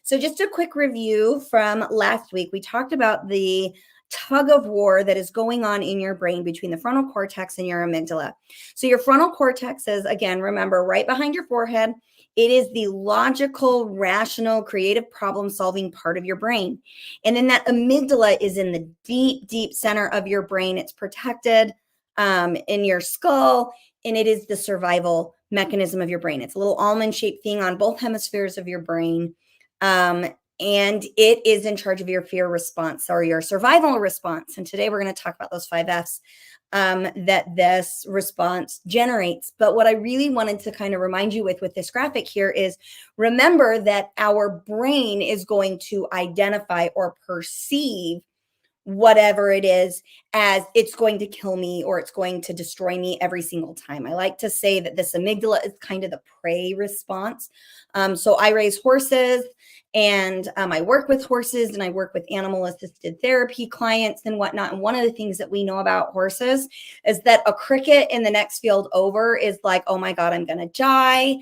So just a quick review from last week. We talked about the tug of war that is going on in your brain between the frontal cortex and your amygdala. So your frontal cortex is, again, remember, right behind your forehead. It is the logical, rational, creative problem-solving part of your brain. And then that amygdala is in the deep, deep center of your brain. It's protected in your skull, and it is the survival mechanism of your brain. It's a little almond-shaped thing on both hemispheres of your brain. And it is in charge of your fear response or your survival response. And today we're going to talk about those 5 Fs that this response generates. But what I really wanted to kind of remind you with this graphic here is remember that our brain is going to identify or perceive whatever it is as it's going to kill me or it's going to destroy me every single time. I like to say that this amygdala is kind of the prey response. So I raise horses and I work with horses and I work with animal assisted therapy clients and whatnot. And one of the things that we know about horses is that a cricket in the next field over is like, oh my God, I'm going to die.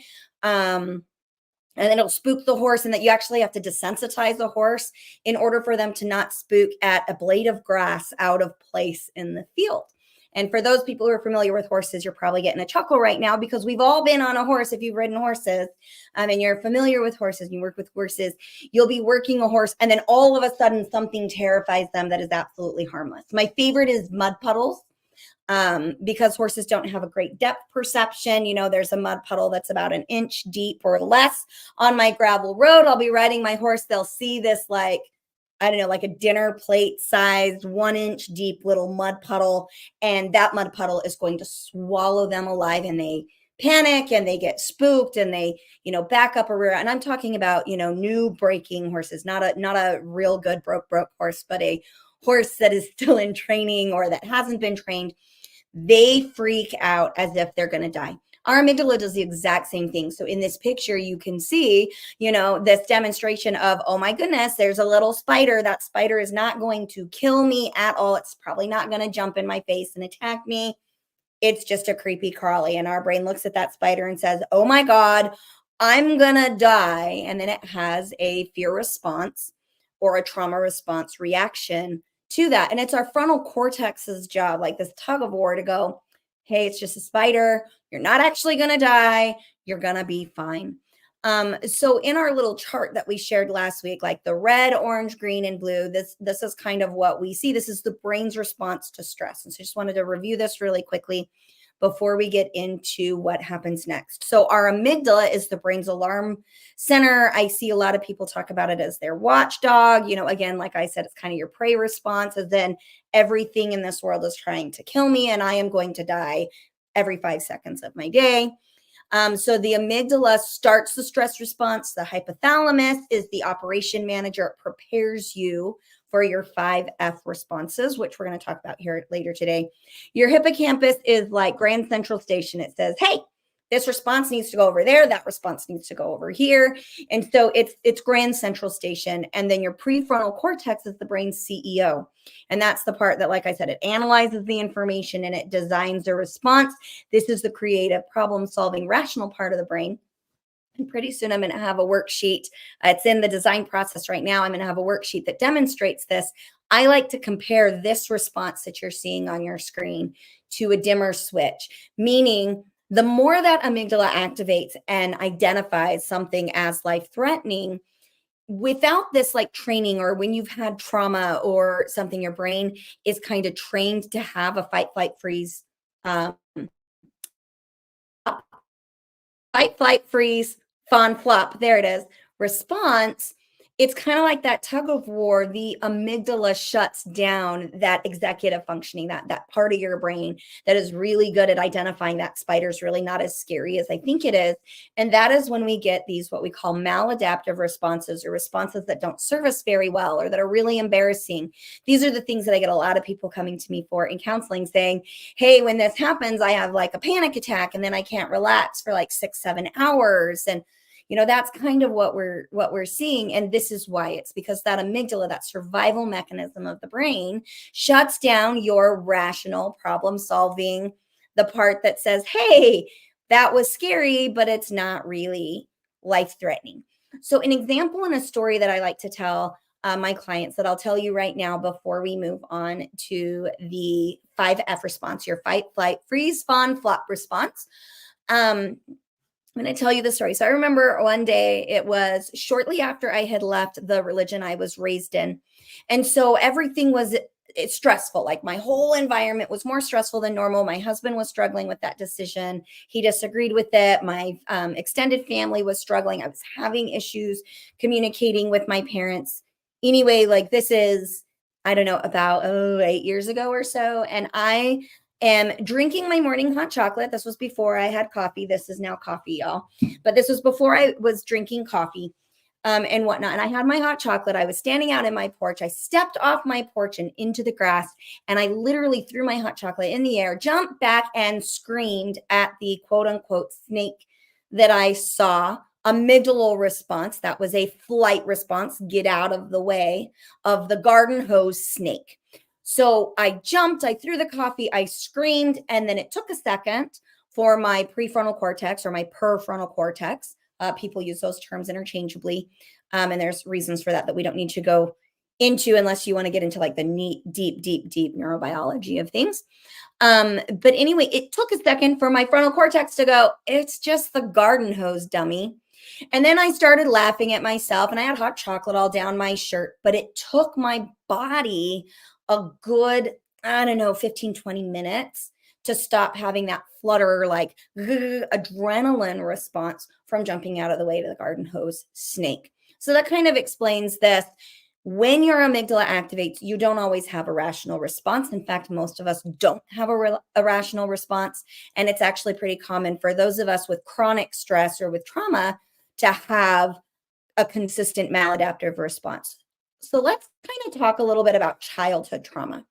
And then it'll spook the horse, and that you actually have to desensitize the horse in order for them to not spook at a blade of grass out of place in the field. And for those people who are familiar with horses, you're probably getting a chuckle right now because we've all been on a horse. If you've ridden horses and you're familiar with horses, and you work with horses, you'll be working a horse and then all of a sudden something terrifies them that is absolutely harmless. My favorite is mud puddles. Because horses don't have a great depth perception. You know, there's a mud puddle that's about an inch deep or less on my gravel road. I'll be riding my horse. They'll see this like a dinner plate sized 1-inch deep little mud puddle. And that mud puddle is going to swallow them alive, and they panic and they get spooked and they, back up a rear. And I'm talking about, new breaking horses, not a real good broke horse, but a horse that is still in training or that hasn't been trained. They freak out as if they're going to die. Our amygdala does the exact same thing. So in this picture, you can see, this demonstration of, oh my goodness, there's a little spider. That spider is not going to kill me at all. It's probably not going to jump in my face and attack me. It's just a creepy crawly. And our brain looks at that spider and says, oh my God, I'm going to die. And then it has a fear response or a trauma response reaction to that. And it's our frontal cortex's job, like this tug of war, to go, hey, it's just a spider. You're not actually going to die. You're going to be fine. So in our little chart that we shared last week, like the red, orange, green, and blue, this is kind of what we see. This is the brain's response to stress. And so I just wanted to review this really quickly before we get into what happens next. So our amygdala is the brain's alarm center. I see a lot of people talk about it as their watchdog. Again, like I said, it's kind of your prey response, and then everything in this world is trying to kill me, and I am going to die every 5 seconds of my day. So the amygdala starts the stress response. The hypothalamus is the operation manager. It prepares you for your 5F responses, which we're going to talk about here later today. Your hippocampus is like Grand Central Station. It says, hey, this response needs to go over there. That response needs to go over here. And so it's Grand Central Station. And then your prefrontal cortex is the brain's CEO. And that's the part that, like I said, it analyzes the information and it designs a response. This is the creative, problem-solving, rational part of the brain. And pretty soon I'm going to have a worksheet. It's in the design process right now. I'm going to have a worksheet that demonstrates this. I like to compare this response that you're seeing on your screen to a dimmer switch, meaning the more that amygdala activates and identifies something as life-threatening, without this like training, or when you've had trauma or something, your brain is kind of trained to have a fight, flight, freeze, fawn, flop, there it is, response. It's kind of like that tug of war. The amygdala shuts down that executive functioning, that part of your brain that is really good at identifying that spider's really not as scary as I think it is. And that is when we get these, what we call maladaptive responses, or responses that don't serve us very well, or that are really embarrassing. These are the things that I get a lot of people coming to me for in counseling, saying, hey, when this happens, I have like a panic attack and then I can't relax for like 6-7 hours. And that's kind of what we're seeing. And this is why. It's because that amygdala, that survival mechanism of the brain, shuts down your rational problem solving, the part that says, hey, that was scary, but it's not really life threatening. So, an example and a story that I like to tell my clients that I'll tell you right now before we move on to the 5F response, your fight, flight, freeze, fawn, flop response. Um, I'm going to tell you the story. So, I remember one day, it was shortly after I had left the religion I was raised in. And so everything was it's stressful. Like my whole environment was more stressful than normal. My husband was struggling with that decision. He disagreed with it. My extended family was struggling. I was having issues communicating with my parents. Anyway, like this is, I don't know, about 8 years ago or so. And I am drinking my morning hot chocolate. This was before I had coffee. This is now coffee, y'all. But this was before I was drinking coffee and whatnot. And I had my hot chocolate. I was standing out in my porch. I stepped off my porch and into the grass, and I literally threw my hot chocolate in the air, jumped back, and screamed at the quote unquote snake that I saw. Amygdala response. That was a flight response. Get out of the way of the garden hose snake. So I jumped, I threw the coffee, I screamed, and then it took a second for my prefrontal cortex or my prefrontal cortex. People use those terms interchangeably. And there's reasons for that we don't need to go into unless you want to get into like the neat, deep neurobiology of things. But anyway, it took a second for my frontal cortex to go, it's just the garden hose, dummy. And then I started laughing at myself, and I had hot chocolate all down my shirt, but it took my body a good, I don't know, 15, 20 minutes to stop having that flutter, like adrenaline response from jumping out of the way to the garden hose snake. So that kind of explains this. When your amygdala activates, you don't always have a rational response. In fact, most of us don't have a rational response. And it's actually pretty common for those of us with chronic stress or with trauma to have a consistent maladaptive response. So let's kind of talk a little bit about childhood trauma.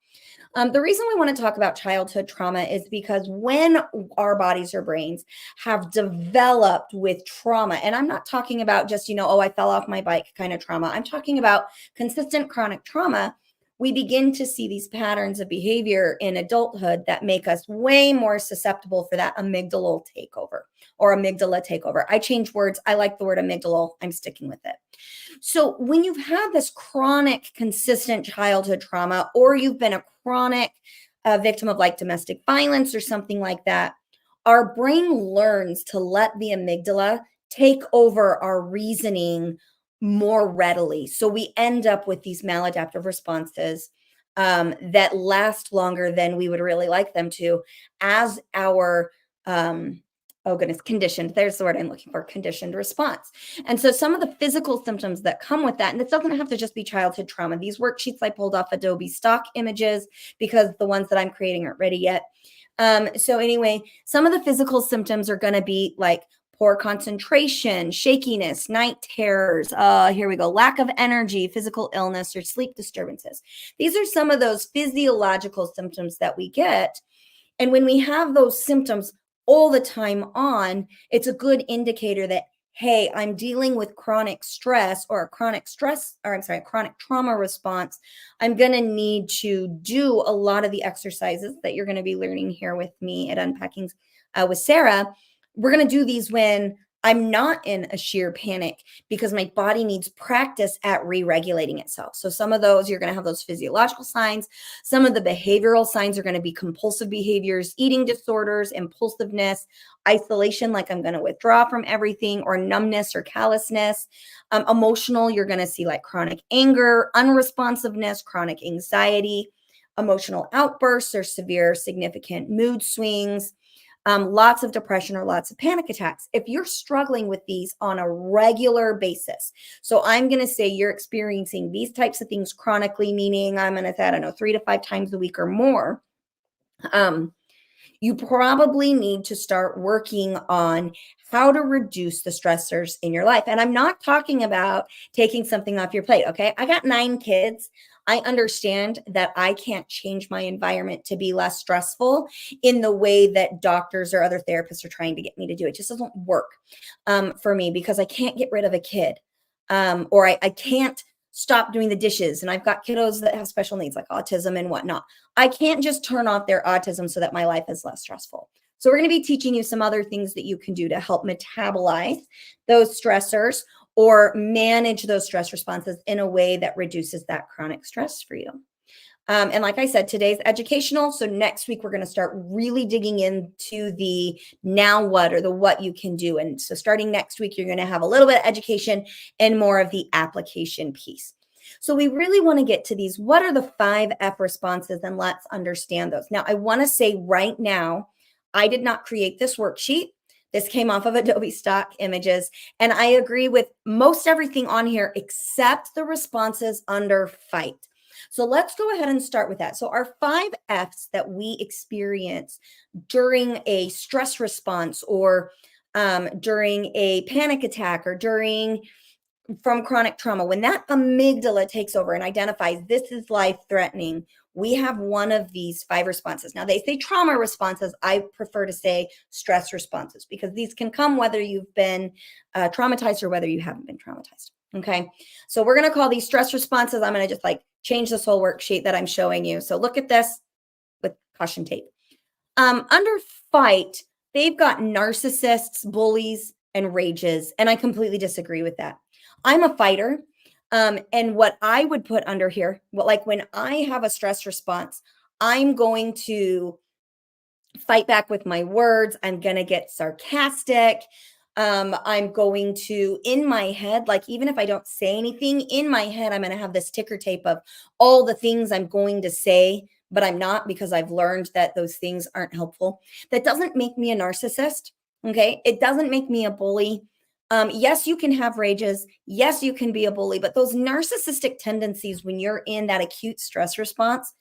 The reason we want to talk about childhood trauma is because when our bodies or brains have developed with trauma, and I'm not talking about just, I fell off my bike kind of trauma. I'm talking about consistent chronic trauma. We begin to see these patterns of behavior in adulthood that make us way more susceptible for that amygdala takeover or amygdala takeover. I change words. I like the word amygdala. I'm sticking with it. So when you've had this chronic, consistent childhood trauma, or you've been a chronic victim of like domestic violence or something like that, our brain learns to let the amygdala take over our reasoning more readily. So we end up with these maladaptive responses that last longer than we would really like them to as our conditioned. There's the word I'm looking for, conditioned response. And so some of the physical symptoms that come with that, and it doesn't have to just be childhood trauma. These worksheets I pulled off Adobe stock images because the ones that I'm creating aren't ready yet. So anyway, some of the physical symptoms are going to be like poor concentration, shakiness, night terrors, here we go, lack of energy, physical illness, or sleep disturbances. These are some of those physiological symptoms that we get. And when we have those symptoms all the time on, it's a good indicator that, hey, I'm dealing with chronic stress or chronic trauma response. I'm going to need to do a lot of the exercises that you're going to be learning here with me at Unpacking with Sarah. We're going to do these when I'm not in a sheer panic because my body needs practice at re-regulating itself. So some of those, you're going to have those physiological signs. Some of the behavioral signs are going to be compulsive behaviors, eating disorders, impulsiveness, isolation, like I'm going to withdraw from everything, or numbness or callousness. Emotional, you're going to see like chronic anger, unresponsiveness, chronic anxiety, emotional outbursts or severe significant mood swings. Lots of depression or lots of panic attacks. If you're struggling with these on a regular basis, so I'm going to say you're experiencing these types of things chronically, meaning I'm going to say, 3 to 5 times a week or more, you probably need to start working on how to reduce the stressors in your life. And I'm not talking about taking something off your plate, okay? I got 9 kids. I understand that I can't change my environment to be less stressful in the way that doctors or other therapists are trying to get me to do. It just doesn't work for me because I can't get rid of a kid or I can't stop doing the dishes. And I've got kiddos that have special needs like autism and whatnot. I can't just turn off their autism so that my life is less stressful. So we're going to be teaching you some other things that you can do to help metabolize those stressors or manage those stress responses in a way that reduces that chronic stress for you. And like I said, today's educational. So next week, we're going to start really digging into the now what or the what you can do. And so starting next week, you're going to have a little bit of education and more of the application piece. So we really want to get to these. What are the 5F responses? And let's understand those. Now, I want to say right now, I did not create this worksheet. This came off of Adobe stock images. And I agree with most everything on here except the responses under fight. So let's go ahead and start with that. So our 5Fs that we experience during a stress response or during a panic attack or from chronic trauma, when that amygdala takes over and identifies this is life threatening, we have one of these 5 responses. Now, they say trauma responses. I prefer to say stress responses because these can come whether you've been traumatized or whether you haven't been traumatized. Okay. So we're going to call these stress responses. I'm going to just change this whole worksheet that I'm showing you. So look at this with caution tape. Under fight, they've got narcissists, bullies, and rages. And I completely disagree with that. I'm a fighter. And what I would put under here, when I have a stress response, I'm going to fight back with my words. I'm going to get sarcastic. I'm going to, in my head, even if I don't say anything, in my head, I'm going to have this ticker tape of all the things I'm going to say, but I'm not because I've learned that those things aren't helpful. That doesn't make me a narcissist. Okay. It doesn't make me a bully. Yes, you can have rages. Yes, you can be a bully, but those narcissistic tendencies when you're in that acute stress response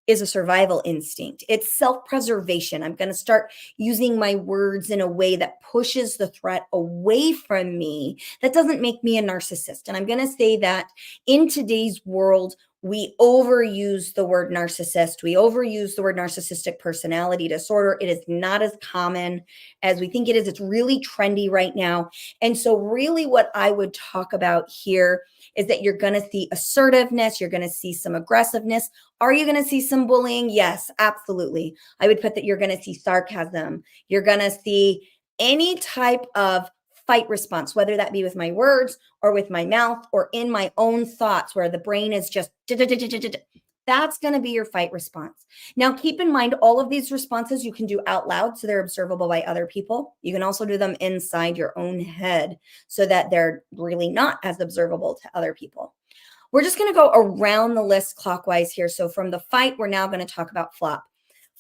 is a survival instinct. It's self-preservation. I'm going to start using my words in a way that pushes the threat away from me. That doesn't make me a narcissist. And I'm going to say that in today's world, we overuse the word narcissist. We overuse the word narcissistic personality disorder. It is not as common as we think it is. It's really trendy right now. And so really what I would talk about here is that you're going to see assertiveness. You're going to see some aggressiveness. Are you going to see some bullying? Yes, absolutely. I would put that you're going to see sarcasm. You're going to see any type of fight response, whether that be with my words or with my mouth or in my own thoughts where the brain is just, that's going to be your fight response. Now, keep in mind, all of these responses you can do out loud so they're observable by other people. You can also do them inside your own head so that they're really not as observable to other people. We're just going to go around the list clockwise here. So from the fight, we're now going to talk about flop.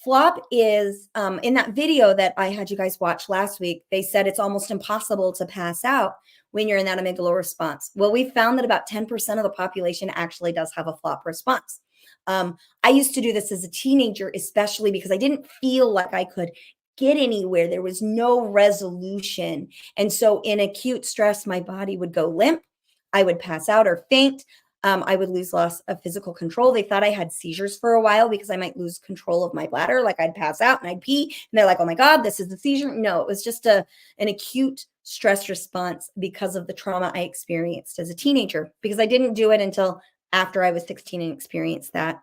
Flop is, in that video that I had you guys watch last week, they said it's almost impossible to pass out when you're in that amygdala response. Well, we found that about 10% of the population actually does have a flop response. I used to do this as a teenager, especially because I didn't feel like I could get anywhere. There was no resolution. And so in acute stress, my body would go limp. I would pass out or faint. I would lose loss of physical control. They thought I had seizures for a while because I might lose control of my bladder. I'd pass out and I'd pee. And they're like, oh my God, this is a seizure. No, it was just an acute stress response because of the trauma I experienced as a teenager, because I didn't do it until after I was 16 and experienced that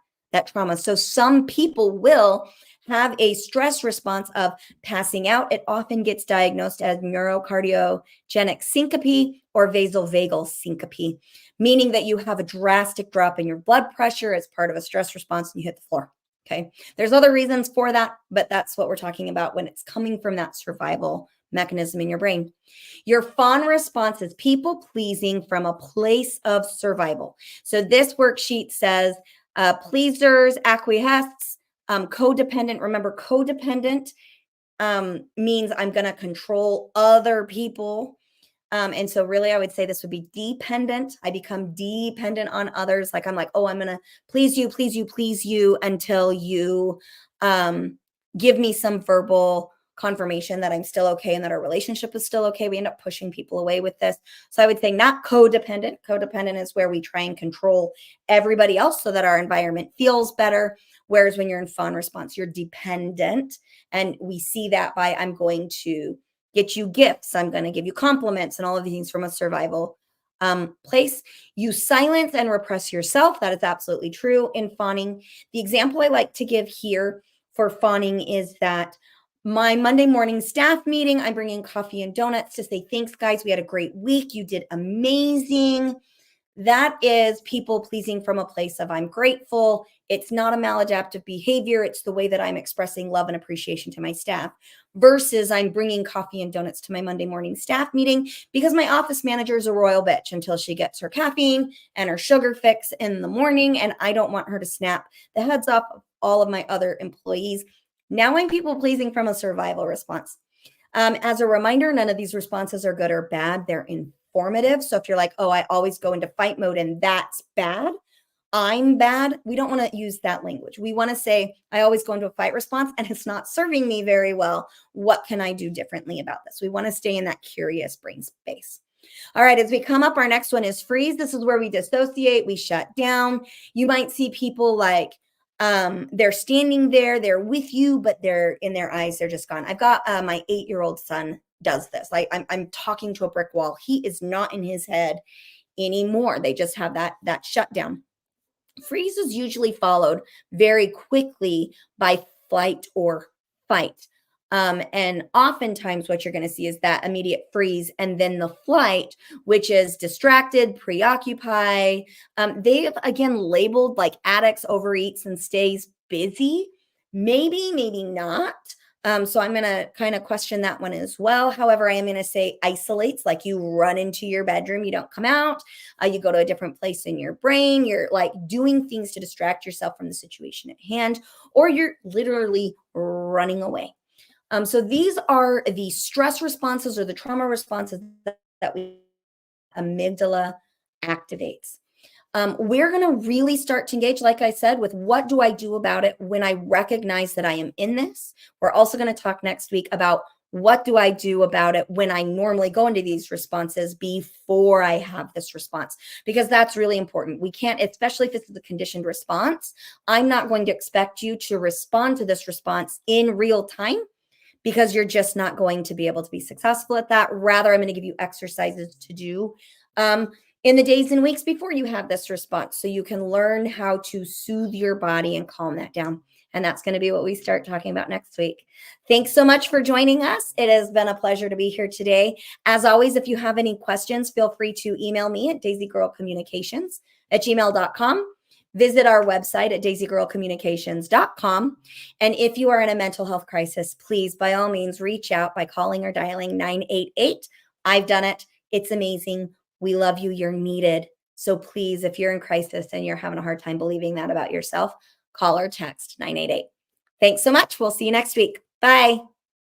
trauma. So some people will have a stress response of passing out. It often gets diagnosed as neurocardiogenic syncope or vasovagal syncope, meaning that you have a drastic drop in your blood pressure as part of a stress response and you hit the floor. Okay. There's other reasons for that, but that's what we're talking about when it's coming from that survival mechanism in your brain. Your fawn response is people pleasing from a place of survival. So this worksheet says pleasers, acquiesce, codependent. Remember, codependent means I'm going to control other people. And so really, I would say this would be dependent. I become dependent on others. I'm like, oh, I'm going to please you, please you, please you until you give me some verbal confirmation that I'm still okay and that our relationship is still okay. We end up pushing people away with this. So I would say not codependent. Codependent is where we try and control everybody else so that our environment feels better. Whereas when you're in fawn response, you're dependent. And we see that by I'm going to get you gifts. I'm going to give you compliments and all of these things from a survival place. You silence and repress yourself. That is absolutely true in fawning. The example I like to give here for fawning is that My Monday morning staff meeting, I'm bringing coffee and donuts to say, thanks, guys. We had a great week. You did amazing. That is people pleasing from a place of I'm grateful. It's not a maladaptive behavior. It's the way that I'm expressing love and appreciation to my staff versus I'm bringing coffee and donuts to my Monday morning staff meeting because my office manager is a royal bitch until she gets her caffeine and her sugar fix in the morning. And I don't want her to snap the heads off of all of my other employees. Now I'm people pleasing from a survival response. As a reminder, none of these responses are good or bad. They're informative. So if you're like, oh, I always go into fight mode and that's bad, I'm bad, we don't want to use that language. We want to say, I always go into a fight response and it's not serving me very well. What can I do differently about this? We want to stay in that curious brain space. All right, as we come up, our next one is freeze. This is where we dissociate, we shut down. You might see people like they're standing there, they're with you, but they're in their eyes, they're just gone. I've got my 8-year-old son does this. Like I'm talking to a brick wall. He is not in his head anymore. They just have that shutdown. Freeze is usually followed very quickly by flight or fight. And oftentimes, what you're going to see is that immediate freeze and then the flight, which is distracted, preoccupy. They've again labeled like addicts, overeats, and stays busy. Maybe, maybe not. So I'm going to kind of question that one as well. However, I am going to say isolates, like you run into your bedroom, you don't come out, you go to a different place in your brain, you're like doing things to distract yourself from the situation at hand, or you're literally running away. So these are the stress responses or the trauma responses that we amygdala activates. We're going to really start to engage, like I said, with what do I do about it when I recognize that I am in this. We're also going to talk next week about what do I do about it when I normally go into these responses before I have this response, because that's really important. We can't, especially if this is a conditioned response, I'm not going to expect you to respond to this response in real time because you're just not going to be able to be successful at that. Rather, I'm going to give you exercises to do in the days and weeks before you have this response so you can learn how to soothe your body and calm that down. And that's going to be what we start talking about next week. Thanks so much for joining us. It has been a pleasure to be here today. As always, if you have any questions, feel free to email me at daisygirlcommunications@gmail.com. Visit our website at daisygirlcommunications.com. And if you are in a mental health crisis, please, by all means, reach out by calling or dialing 988. I've done it. It's amazing. We love you. You're needed. So please, if you're in crisis and you're having a hard time believing that about yourself, call or text 988. Thanks so much. We'll see you next week. Bye.